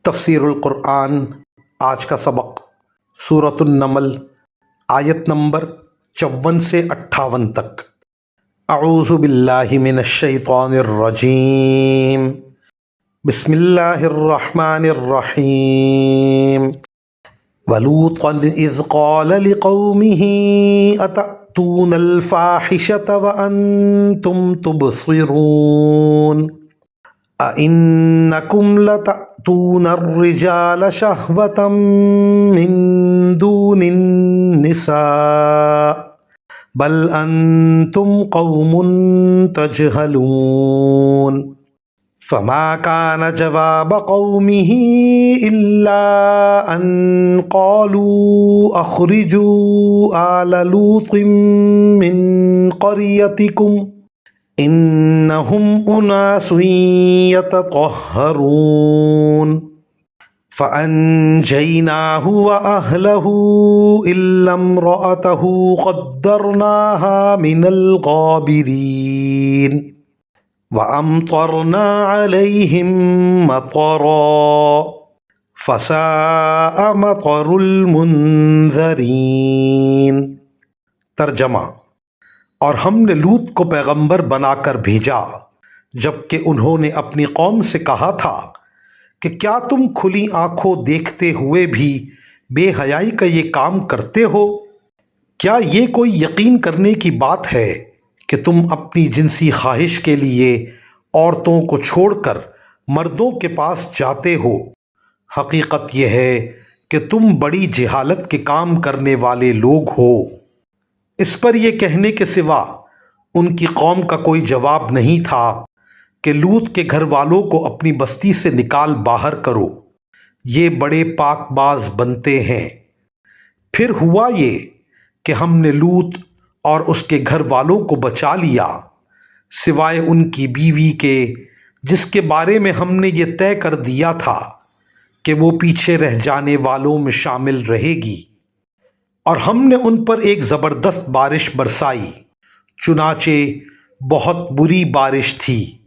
تفسیر القرآن آج کا سبق سورۃ النمل آیت نمبر 54 سے 58 تک۔ اعوذ باللہ من الشیطان الرجیم، بسم اللہ الرحمن الرحیم۔ وَلُوطًا إِذْ قَالَ لِقَوْمِهِ أَتَأْتُونَ الْفَاحِشَةَ وَأَنْتُمْ تُبْصِرُونَ أَإِنَّكُمْ لَتَأْتُونَ الرِّجَالَ شَهْوَةً مِّن دُونِ النِّسَاءِ بَلْ أَنْتُمْ قَوْمٌ تَجْهَلُونَ فَمَا كَانَ جَوَابَ قَوْمِهِ إِلَّا أَن قَالُوا أَخْرِجُوا آلَ لُوطٍ مِّن قَرْيَتِكُمْ إِنَّهُمْ أُنَاسٌ يَتَطَهَّرُونَ فَأَنجَيْنَاهُ وَأَهْلَهُ إِلَّا امْرَأَتَهُ قَدَّرْنَاهَا مِنَ الْغَابِرِينَ وَأَمْطَرْنَا عَلَيْهِمْ مَطَرًا فَسَاءَ مَطَرُ الْمُنذَرِينَ۔ ترجمہ: اور ہم نے لوط کو پیغمبر بنا کر بھیجا جبکہ انہوں نے اپنی قوم سے کہا تھا کہ کیا تم کھلی آنکھوں دیکھتے ہوئے بھی بے حیائی کا یہ کام کرتے ہو؟ کیا یہ کوئی یقین کرنے کی بات ہے کہ تم اپنی جنسی خواہش کے لیے عورتوں کو چھوڑ کر مردوں کے پاس جاتے ہو؟ حقیقت یہ ہے کہ تم بڑی جہالت کے کام کرنے والے لوگ ہو۔ اس پر یہ کہنے کے سوا ان کی قوم کا کوئی جواب نہیں تھا کہ لوط کے گھر والوں کو اپنی بستی سے نکال باہر کرو، یہ بڑے پاک باز بنتے ہیں۔ پھر ہوا یہ کہ ہم نے لوط اور اس کے گھر والوں کو بچا لیا سوائے ان کی بیوی کے، جس کے بارے میں ہم نے یہ طے کر دیا تھا کہ وہ پیچھے رہ جانے والوں میں شامل رہے گی، اور ہم نے ان پر ایک زبردست بارش برسائی، چنانچہ بہت بری بارش تھی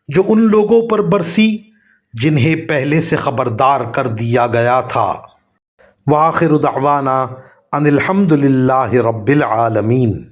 جو ان لوگوں پر برسی جنہیں پہلے سے خبردار کر دیا گیا تھا۔ وآخر دعوانا ان الحمد للہ رب العالمین۔